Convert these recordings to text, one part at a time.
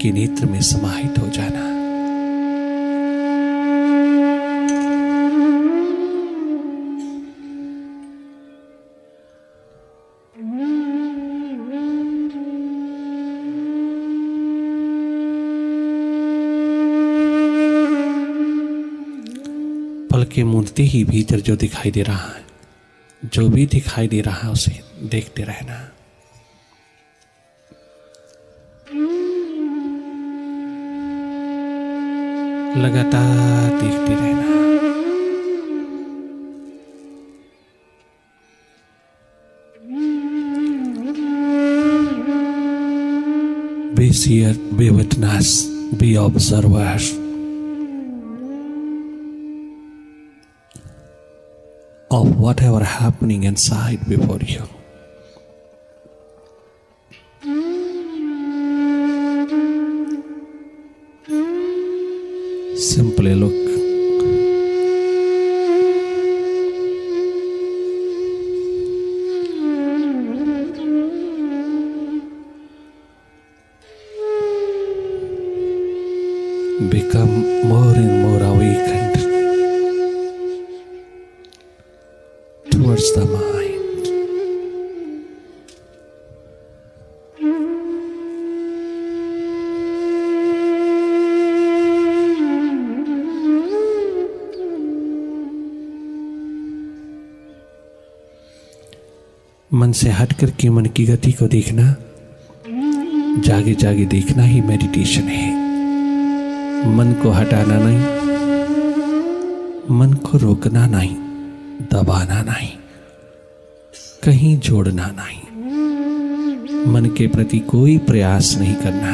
के नेत्र में समाहित हो जाना। पलकें मूंदते ही भीतर जो दिखाई दे रहा है, जो भी दिखाई दे रहा है, उसे देखते रहना। लगातार देखते रहना। Be seer, be witness, be observer of whatever happening inside before you. Simply look. Become more and more awakened towards the mind. मन से हट करके मन की गति को देखना, जागे जागे देखना ही मेडिटेशन है। मन को हटाना नहीं, मन को रोकना नहीं, दबाना नहीं, कहीं जोड़ना नहीं, मन के प्रति कोई प्रयास नहीं करना।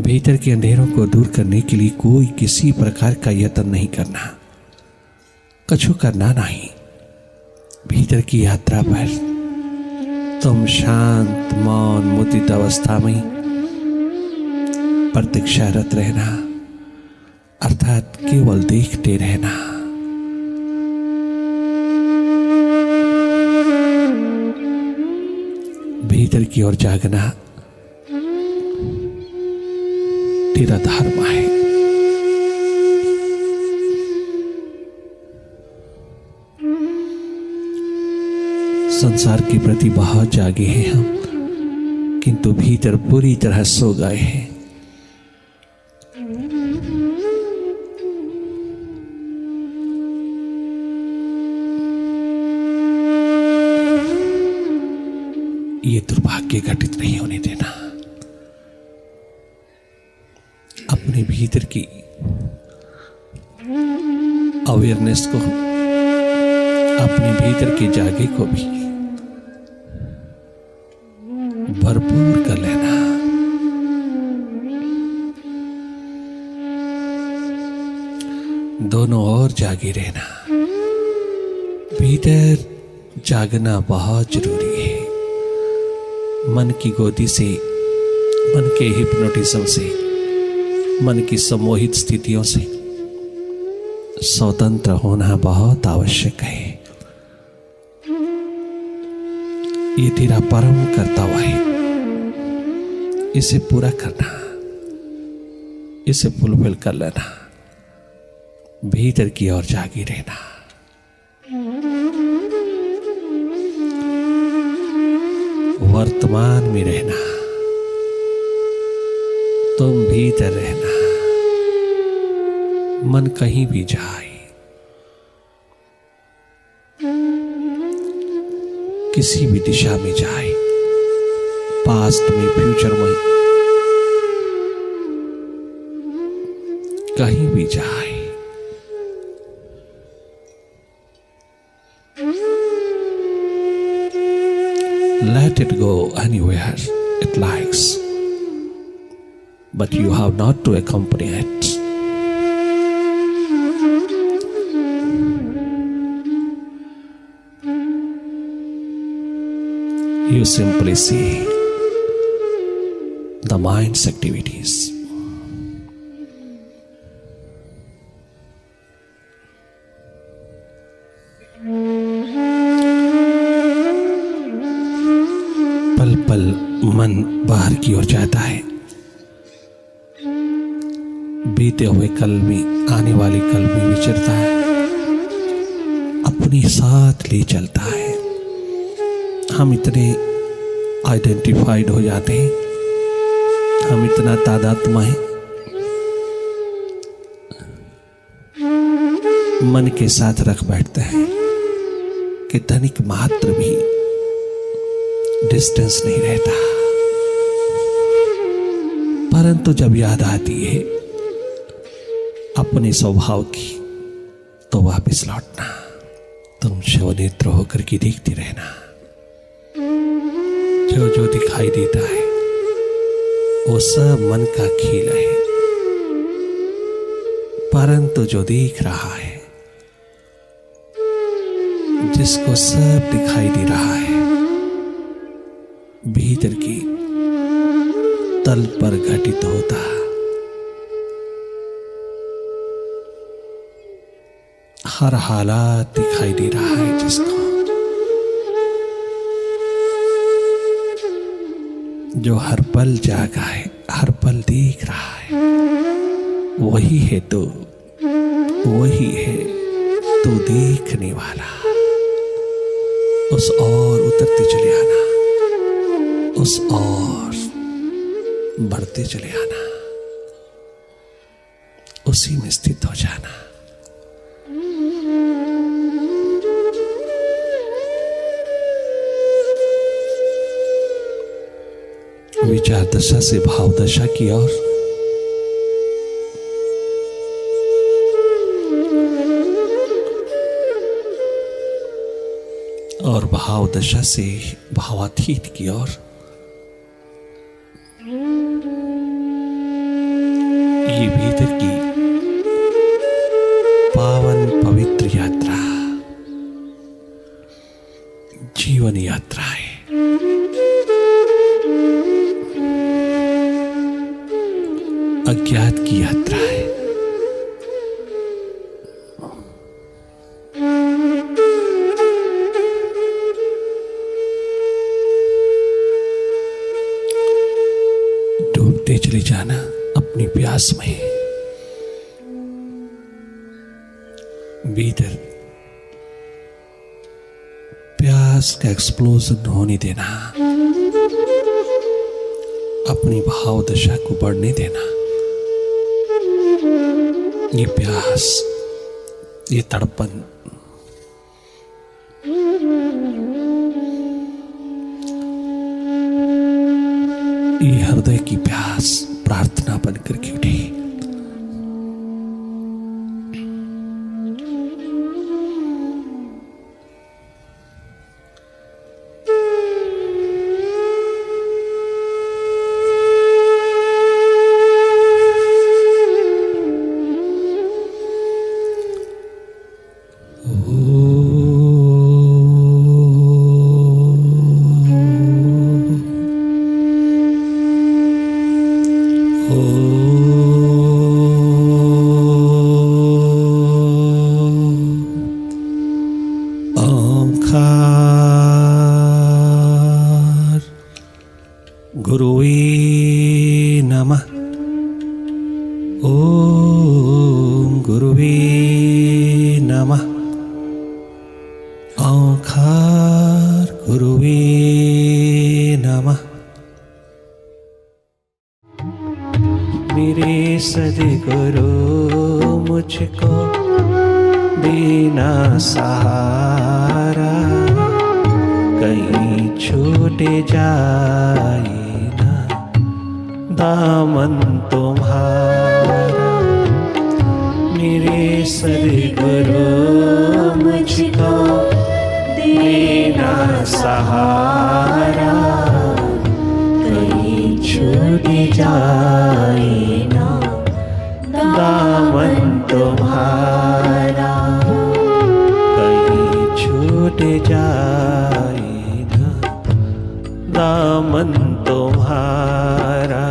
भीतर के अंधेरों को दूर करने के लिए कोई किसी प्रकार का यत्न नहीं करना, कछु करना नहीं। भीतर की यात्रा पर तुम शांत मौन मुदित अवस्था में प्रतीक्षारत रहना, अर्थात केवल देखते रहना। भीतर की ओर जागना तेरा धर्म है। संसार के प्रति बहुत जागे हैं हम, किंतु भीतर पूरी तरह सो गए हैं। ये दुर्भाग्य घटित नहीं होने देना। अपने भीतर की अवेयरनेस को, अपने भीतर के जागे को भी भरपूर कर लेना। दोनों ओर जागे रहना। भीतर जागना बहुत जरूरी है। मन की गोदी से, मन के हिप्नोटिज्म से, मन की सम्मोहित स्थितियों से स्वतंत्र होना बहुत आवश्यक है। ये तेरा परम कर्तव्य है। इसे पूरा करना, इसे फुलफिल कर लेना। भीतर की ओर जागी रहना। वर्तमान में रहना, तुम भीतर रहना। मन कहीं भी जाए, किसी भी दिशा में जाए, पास्ट में, फ्यूचर में, कहीं भी जाए, let it go anywhere it likes, but you have not to accompany it. You simply see the mind's activities. पल पल मन बाहर की ओर जाता है, बीते हुए कल में आने वाले कल में विचरता है, अपने साथ ले चलता है। हम इतने आइडेंटिफाइड हो जाते हैं, हम इतना तादात्म्य हैं, मन के साथ रख बैठते हैं कि तनिक मात्र भी डिस्टेंस नहीं रहता। परंतु जब याद आती है अपने स्वभाव की, तो वापस लौटना, तुम शिवनेत्र होकर के देखती रहना। जो जो दिखाई देता है वो सब मन का खेल है, परंतु जो देख रहा है, जिसको सब दिखाई दे रहा है, भीतर की तल पर घटित होता हर हालात दिखाई दे रहा है, जिसको जो हर पल जागा है, हर पल देख रहा है, वही है तो, वही है तो देखने वाला। उस और उतरते चले आना, उस और बढ़ते चले आना, उसी में स्थित हो जाना। विचार दशा से भाव दशा की ओर, और भाव दशा से भावातीत की ओर, ये भीतर की पावन पवित्र यात्रा जीवन यात्रा है। अज्ञात की यात्रा है। डूबते चले जाना अपनी प्यास में, भीतर प्यास का एक्सप्लोजन होने देना, अपनी भाव दशा को बढ़ने देना। ये प्यास, ये तड़पन, ये हृदय की प्यास प्रार्थना बनकर के उठी। ओंकार गुरुवे नमः। ओम गुरुवे नमः। ओंकार गुरुवे नमः। मेरे सद्गुरु मुझको देना सहारा, कहीं छूट जाए ना दामन तुम्हारा। मेरे सद्गुरु मुझको देना सहारा, कहीं छूट जाए ना दामन तुम्हारा, कहीं छूट जाए ना दामन तुम्हारा।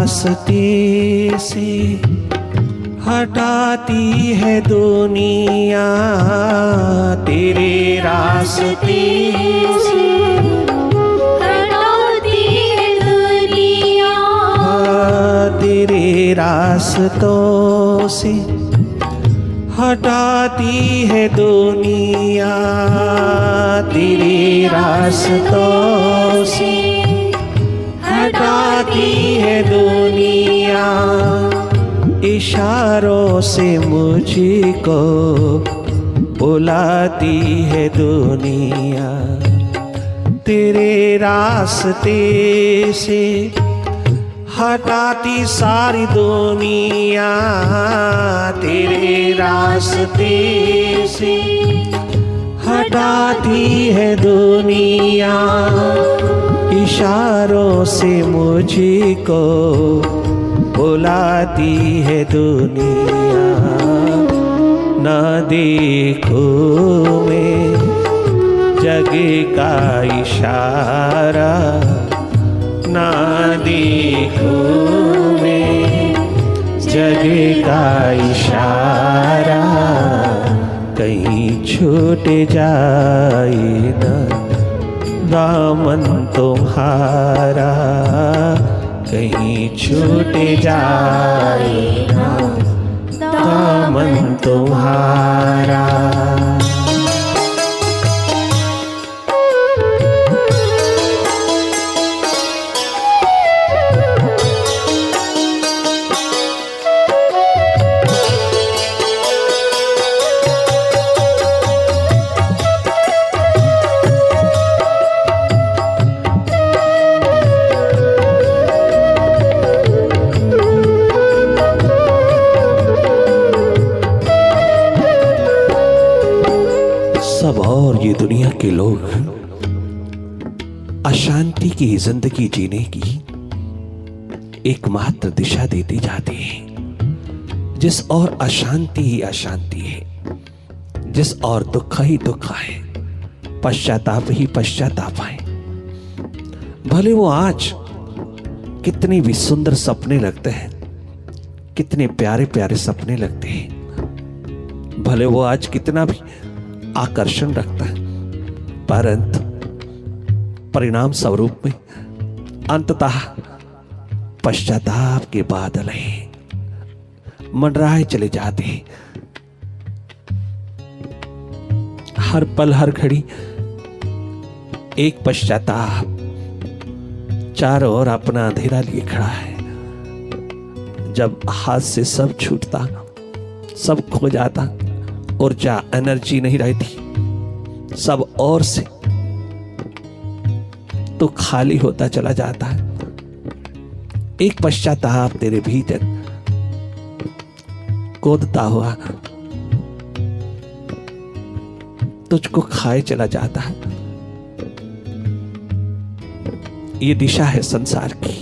रास्ते से हटाती है दुनिया, तेरे रास्ते से हटाती है दुनिया, तेरे रास्तों से हटाती है दुनिया, तेरे रास्तों से हटाती है दुनिया। इशारों से मुझको बुलाती है दुनिया, तेरे रास्ते से हटाती सारी दुनिया, तेरे रास्ते से हटाती है दुनिया। इशारों से मुझको बुलाती है दुनिया, ना देखूं मैं जग का इशारा, ना देखूं मैं जग का इशारा, कहीं छूट जाए ना दामन तुम्हारा, कहीं छूट जाए ना दामन तुम्हारा। सब और ये दुनिया के लोग अशांति की जिंदगी जीने की एकमात्र दिशा देते जाते हैं। जिस और अशांति ही अशांति है, जिस और दुख ही दुख है, पश्चाताप ही पश्चाताप है। भले वो आज कितने भी सुंदर सपने लगते हैं, कितने प्यारे प्यारे सपने लगते हैं, भले वो आज कितना भी आकर्षण रखता है, परंतु परिणाम स्वरूप में अंततः पश्चाताप के बादल हैं, मंडराए चले जाते हैं। हर पल हर घड़ी एक पश्चाताप चारों ओर अपना अंधेरा लिए खड़ा है। जब हाथ से सब छूटता, सब खो जाता, ऊर्जा एनर्जी नहीं रहती, सब और से तो खाली होता चला जाता है। एक पश्चाताप तेरे भीतर कूदता हुआ तुझको खाए चला जाता है। ये दिशा है संसार की।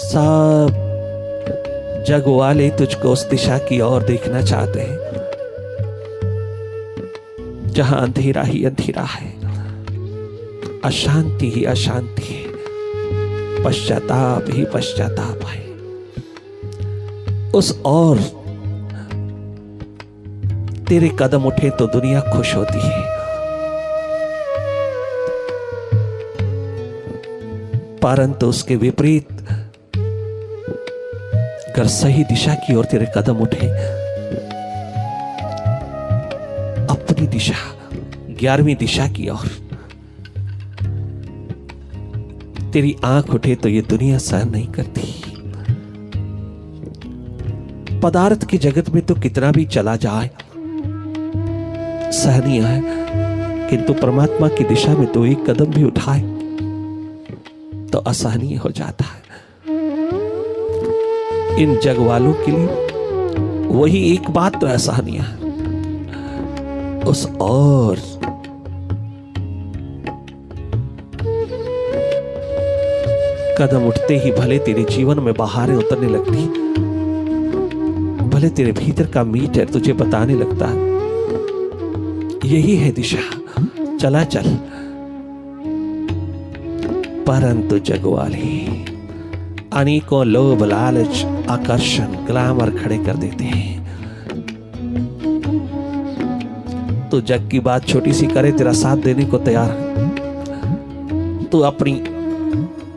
सब जग वाले तुझको उस दिशा की ओर देखना चाहते हैं जहां अंधेरा ही अंधेरा है, अशांति ही अशांति है, पश्चाताप ही पश्चाताप है। उस और तेरे कदम उठे तो दुनिया खुश होती है, परंतु उसके विपरीत अगर सही दिशा की ओर तेरे कदम उठे, अपनी दिशा 11वीं दिशा की ओर तेरी आंख उठे तो ये दुनिया सहन नहीं करती। पदार्थ के जगत में तो कितना भी चला जाए सहनीय है, किंतु परमात्मा की दिशा में तो एक कदम भी उठाए तो असहनीय हो जाता है। इन जग वालों के लिए वही एकमात्र असहनीय है। उस और कदम उठते ही भले तेरे जीवन में बहारें उतरने लगती, भले तेरे भीतर का मीटर तुझे बताने लगता है यही है दिशा, चला चल, परंतु जग वाले अनेकों लोभ, लालच, आकर्षण, ग्लैमर खड़े कर देते हैं। तो जग की बात छोटी सी करे, तेरा साथ देने को तैयार है। तू अपनी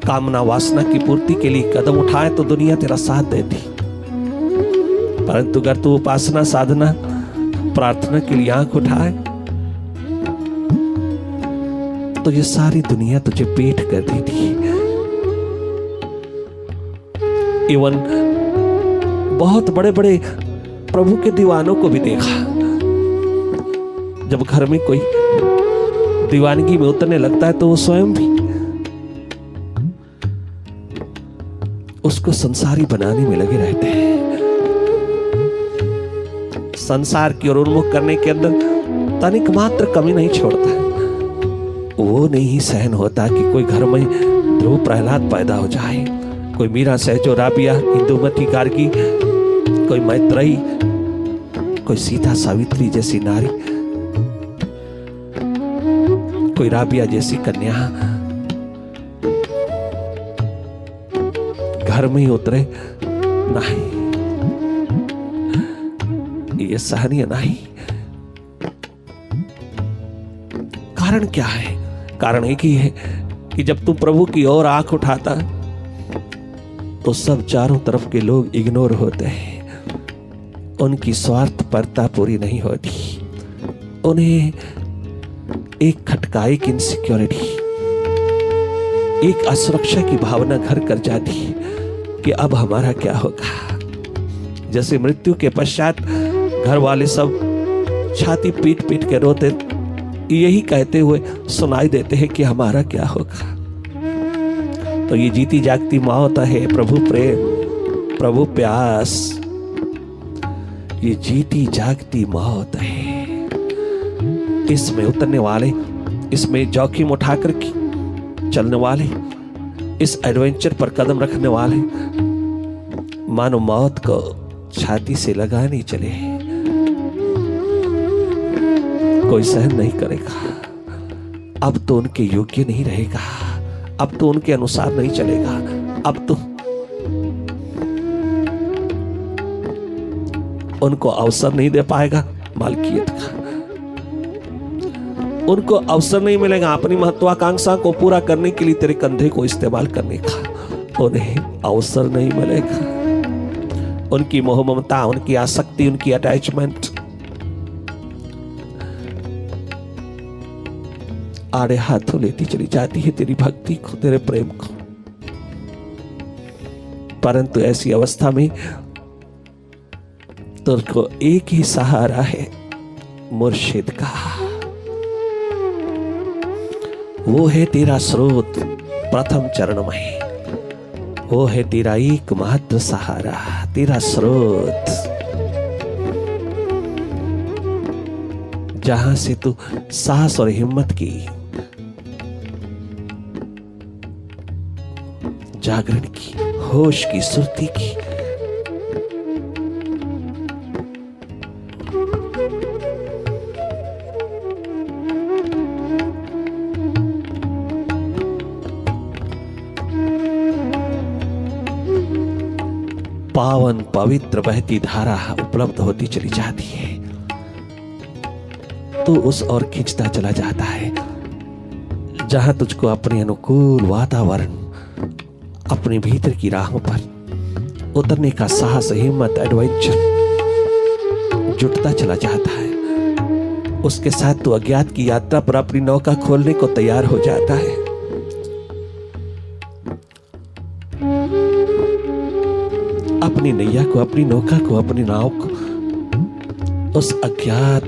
कामना वासना की पूर्ति के लिए कदम उठाए तो दुनिया तेरा साथ देती, परंतु अगर तू उपासना, साधना, प्रार्थना के लिए आंख उठाए तो ये सारी दुनिया तुझे पीठ कर देती। इवन बहुत बड़े बड़े प्रभु के दीवानों को भी देखा, जब घर में कोई दीवानगी में उतरने लगता है तो वो स्वयं भी उसको संसारी बनाने में लगे रहते हैं। संसार की ओर उन्मुख करने के अंदर तनिक मात्र कमी नहीं छोड़ता। वो नहीं सहन होता कि कोई घर में ध्रुव प्रहलाद पैदा हो जाए, कोई मीरा, सहजो, राबिया, इंदुमती, गार्गी, कोई मैत्रेयी, कोई सीता, सावित्री जैसी नारी, कोई राबिया जैसी कन्या घर में ही उतरे। नहीं, ये सहनीय नहीं। कारण क्या है? कारण एक ही है कि जब तू प्रभु की ओर आंख उठाता तो सब चारों तरफ के लोग इग्नोर होते हैं, उनकी स्वार्थपरता पूरी नहीं होती, उन्हें एक खटका, एक इनसिक्योरिटी, एक असुरक्षा की भावना घर कर जाती है कि अब हमारा क्या होगा। जैसे मृत्यु के पश्चात घर वाले सब छाती पीट पीट के रोते, यही कहते हुए सुनाई देते हैं कि हमारा क्या होगा। तो ये जीती जागती मौत है प्रभु प्रेम, प्रभु प्यास, ये जीती जागती मौत है। इसमें उतरने वाले, इसमें जोखिम उठाकर चलने वाले, इस एडवेंचर पर कदम रखने वाले मानो मौत को छाती से लगाने चले हैं। कोई सहन नहीं करेगा, अब तो उनके योग्य नहीं रहेगा, अब तो उनके अनुसार नहीं चलेगा, अब तो उनको अवसर नहीं दे पाएगा मालकियत का, उनको अवसर नहीं मिलेगा अपनी महत्वाकांक्षा को पूरा करने के लिए तेरे कंधे को इस्तेमाल करने का, उन्हें अवसर नहीं मिलेगा। उनकी मोह ममता, उनकी आसक्ति, उनकी अटैचमेंट आड़े हाथों लेती चली जाती है तेरी भक्ति को, तेरे प्रेम को। परंतु ऐसी अवस्था में तुझको एक ही सहारा है, मुर्शिद का। वो है तेरा स्रोत प्रथम चरण में, वो है तेरा एकमात्र सहारा, तेरा स्रोत, जहां से तू साहस और हिम्मत की, जागरण की, होश की, सुरती की। पावन पवित्र बहती धारा उपलब्ध होती चली जाती है, तो उस ओर खींचता चला जाता है जहां तुझको अपने अनुकूल वातावरण, अपने भीतर की राहों पर उतरने का साहस, हिम्मत, एडवेंचर जुटता चला जाता है। उसके साथ तू अज्ञात की यात्रा पर अपनी नौका खोलने को तैयार हो जाता है। अपनी नैया को, अपनी नौका को, अपनी नाव को उस अज्ञात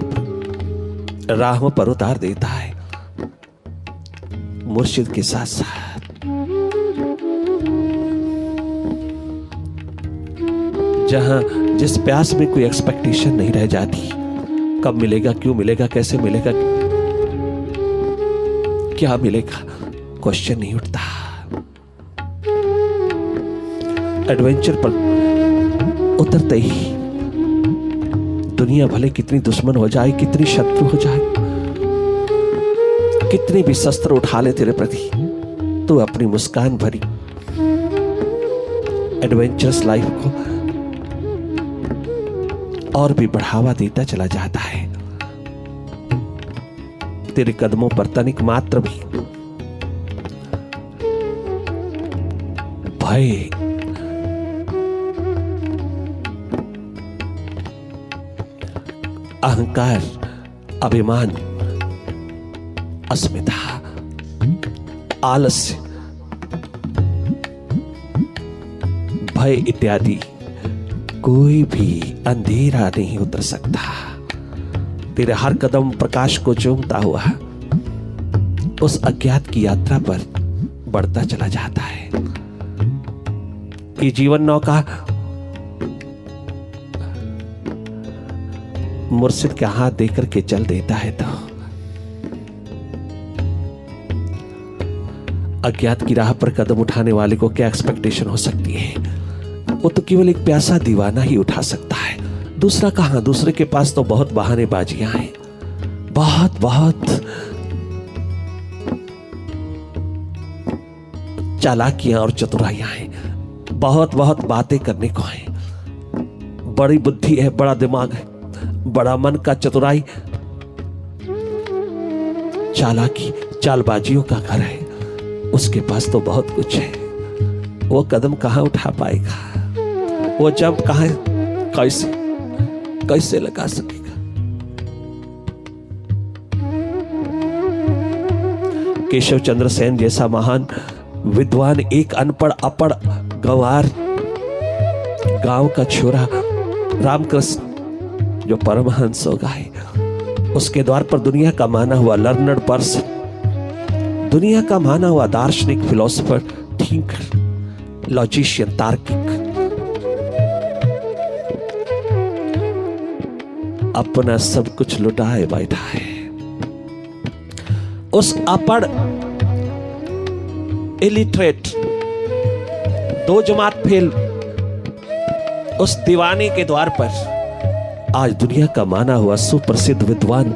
राहों पर उतार देता है मुर्शिद के साथ साथ। जहां जिस प्यास में कोई एक्सपेक्टेशन नहीं रह जाती, कब मिलेगा, क्यों मिलेगा, कैसे मिलेगा, क्या मिलेगा, क्वेश्चन नहीं उठता। एडवेंचर पर उतरते ही दुनिया भले कितनी दुश्मन हो जाए, कितनी शत्रु हो जाए, कितने भी शस्त्र उठा ले तेरे प्रति, तो अपनी मुस्कान भरी एडवेंचरस लाइफ को और भी बढ़ावा देता चला जाता है। तेरे कदमों पर तनिक मात्र भी भय, अहंकार, अभिमान, अस्मिता, आलस्य, भय इत्यादि कोई भी अंधेरा नहीं उतर सकता। तेरे हर कदम प्रकाश को चूमता हुआ उस अज्ञात की यात्रा पर बढ़ता चला जाता है। ये जीवन नौका मुर्शिद के हाथ देकर के चल देता है तो अज्ञात की राह पर कदम उठाने वाले को क्या एक्सपेक्टेशन हो सकती है? वो तो केवल एक प्यासा दीवाना ही उठा सकता है। दूसरा कहां? दूसरे के पास तो बहुत बहानेबाजियां हैं, बहुत बहुत चालाकियां और चतुराइयां हैं, बहुत बहुत बातें करने को है, बड़ी बुद्धि है, बड़ा दिमाग है, बड़ा मन का चतुराई, चालाकी, चालबाजियों का घर है। उसके पास तो बहुत कुछ है। वो कदम कहां उठा पाएगा? वो जंप कहां, कैसे कैसे लगा सकेगा? केशव चंद्र सेन जैसा महान विद्वान एक अनपढ़ अपढ़ गंवार गांव का छोरा रामकृष्ण जो परमहंस हो गए, उसके द्वार पर दुनिया का माना हुआ लर्नड पर्सन, दुनिया का माना हुआ दार्शनिक, फिलोसोफर, थिंकर, लॉजिशियन, तार्किक अपना सब कुछ लुटाए बैठा है। उस अपढ़ इलिटरेट, दो जमात फेल उस दीवाने के द्वार पर आज दुनिया का माना हुआ सुप्रसिद्ध विद्वान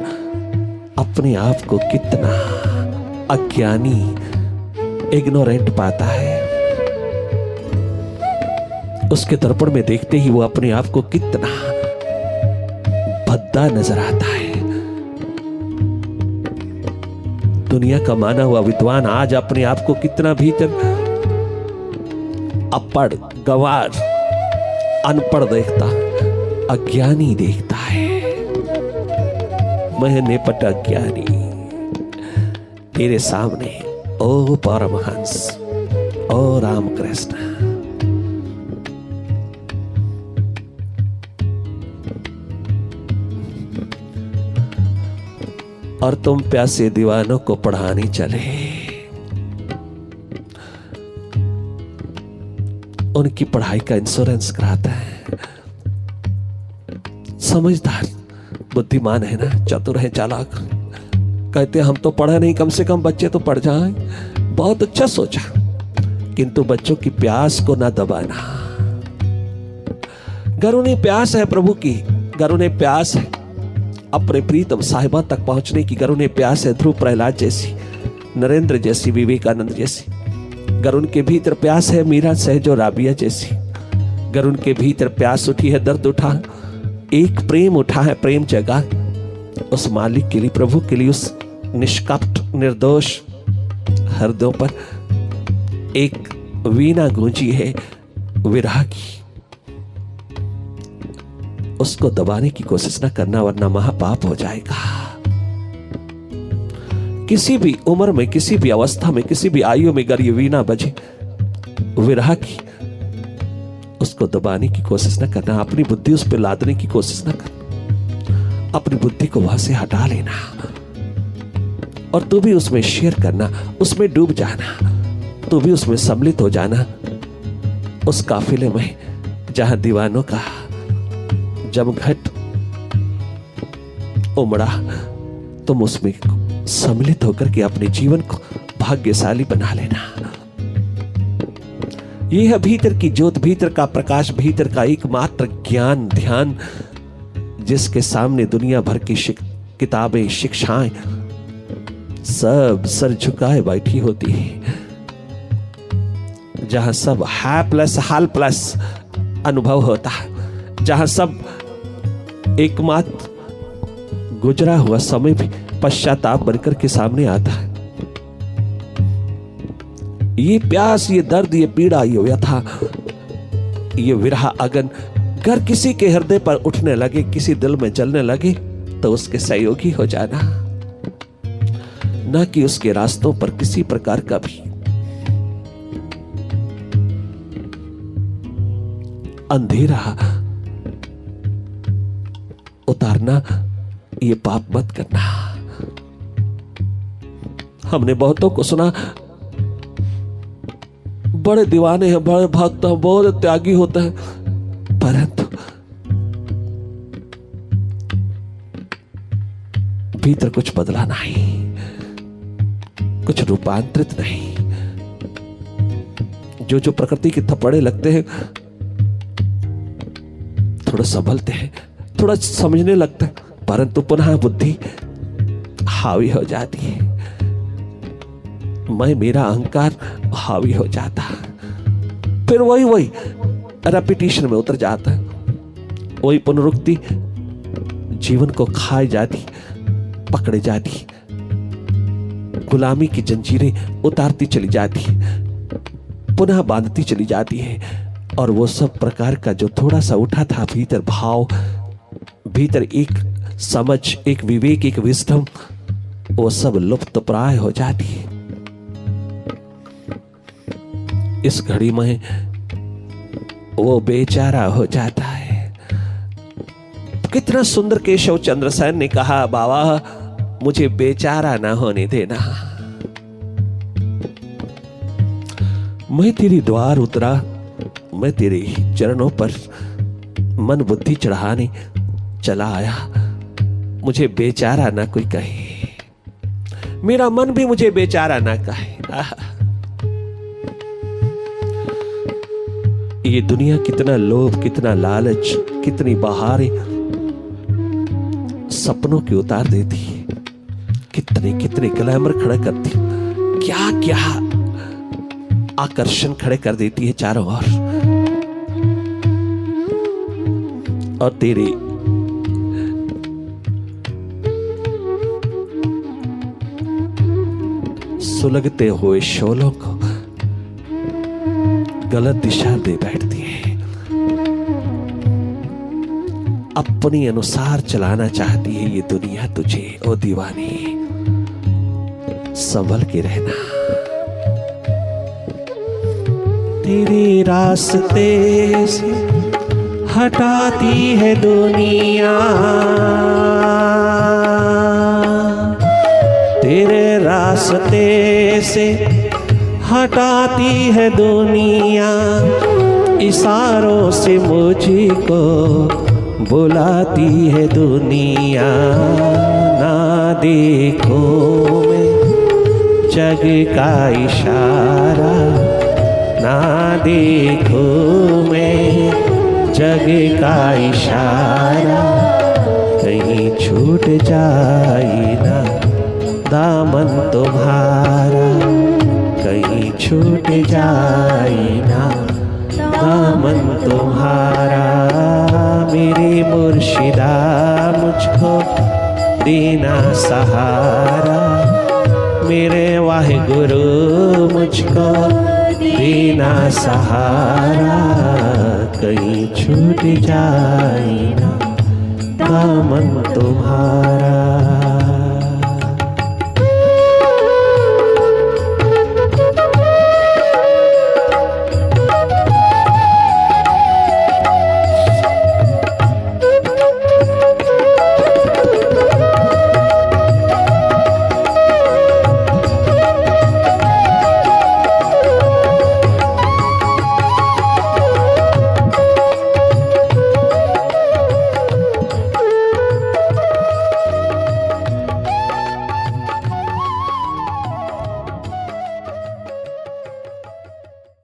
अपने आप को कितना अज्ञानी, इग्नोरेंट पाता है। उसके दर्पण में देखते ही वो अपने आप को कितना भद्दा नजर आता है। दुनिया का माना हुआ विद्वान आज अपने आप को कितना भीतर अपढ़, गंवार, अनपढ़ देखता, अज्ञानी देखता है। मैं निपट अज्ञानी तेरे सामने, ओ परमहंस, ओ रामकृष्ण। और तुम प्यासे दीवानों को पढ़ाने चले, उनकी पढ़ाई का इंश्योरेंस कराता है। समझदार, बुद्धिमान है ना, चतुर है, चालाक। कहते हम तो पढ़े नहीं, कम से कम बच्चे तो पढ़ जाएं। बहुत अच्छा सोचा, किंतु बच्चों की प्यास को ना दबाना। गर उन्हें प्यास है प्रभु की, गर उन्हें प्यास है अपने प्रीतम साहिबा तक पहुंचने की, गर उन्हें प्यास है ध्रुव प्रहलाद जैसी, नरेंद्र जैसी, विवेकानंद जैसी, गर उनके भीतर प्यास है मीरा सहजो राबिया जैसी, गर उनके भीतर प्यास उठी है, दर्द उठा, एक प्रेम उठा है, प्रेम जगा उस मालिक के लिए, प्रभु के लिए, उस निष्कपट निर्दोष हृदयों पर एक वीणा गूंजी है विरह की, उसको दबाने की कोशिश न करना, वरना महापाप हो जाएगा। किसी भी उम्र में, किसी भी अवस्था में, किसी भी आयु में अगर ये वीणा बजे विरह की, उसको दबाने की कोशिश न करना, अपनी बुद्धि उस पर लादने की कोशिश न करना, अपनी बुद्धि को वहां से हटा लेना और तू भी उसमें शेयर करना, उसमें डूब जाना, तू भी उसमें सम्मिलित हो जाना, उस काफिले में जहां दीवानों का जमघट उमड़ा, तुम उसमें सम्मिलित होकर के अपने जीवन को भाग्यशाली बना लेना। यह है भीतर की ज्योत, भीतर का प्रकाश, भीतर का एकमात्र ज्ञान, ध्यान, जिसके सामने दुनिया भर की किताबें, शिक्षाएं सब सर झुकाए बैठी होती है। जहां सब है प्लस हाल प्लस अनुभव होता है, जहां सब एकमात्र गुजरा हुआ समय भी पश्चाताप बनकर के सामने आता है। ये प्यास, ये दर्द, ये पीड़ा, ये व्यथा, ये विरह अगन अगर किसी के हृदय पर उठने लगे, किसी दिल में जलने लगे, तो उसके सहयोगी हो जाना, ना कि उसके रास्तों पर किसी प्रकार का भी अंधेरा उतारना, ये पाप मत करना। हमने बहुतों को सुना, बड़े दीवाने हैं, बड़े भक्त हैं, बहुत त्यागी होते हैं, परंतु भीतर कुछ बदला नहीं, कुछ रूपांतरित नहीं। जो प्रकृति के थप्पड़े लगते हैं, थोड़ा संभलते हैं, थोड़ा समझने लगता है, परंतु पुनः बुद्धि हावी हो जाती है, मैं मेरा अहंकार हावी हो जाता है, फिर वही रेपिटेशन में उतर जाता है, वही पुनरुक्ति जीवन को खाई जाती, पकड़े जाती, गुलामी की जंजीरें उतारती चली जाती, पुनः बांधती चली जाती है, और वो सब प्रकार का जो थोड़ा सा उठा था भीतर भाव, भीतर एक समझ, एक विवेक, एक विस्डम, वो सब लुप्त प्राय हो जाती है। इस घड़ी में वो बेचारा हो जाता है। कितना सुंदर केशव चंद्र सेन ने कहा, बाबा मुझे बेचारा ना होने देना, मैं तेरी द्वार उतरा, मैं तेरे चरणों पर मन बुद्धि चढ़ाने चला आया, मुझे बेचारा ना कोई कहे, मेरा मन भी मुझे बेचारा ना कहे। ये दुनिया कितना लोभ, कितना लालच, कितनी बहारें सपनों की उतार देती है, कितने कितने ग्लैमर खड़े करती, क्या क्या आकर्षण खड़े कर देती है चारों ओर, और तेरे सुलगते हुए शोलों को गलत दिशा दे बैठती है, अपने अनुसार चलाना चाहती है ये दुनिया तुझे। ओ दीवानी, संभल के रहना, तेरे रास्ते से हटाती है दुनिया, तेरे रास्ते से हटाती है दुनिया, इशारों से मुझको बुलाती है दुनिया, ना देखूं मैं जग का इशारा, ना देखूं मैं जग का इशारा, कहीं छूट जाए ना दामन तुम्हारा, कहीं छूट जाए ना दामन तुम्हारा, मेरे मुर्शिदा मुझको देना सहारा, मेरे वाहे गुरु मुझको देना सहारा, कहीं छूट जाए ना दामन तुम्हारा।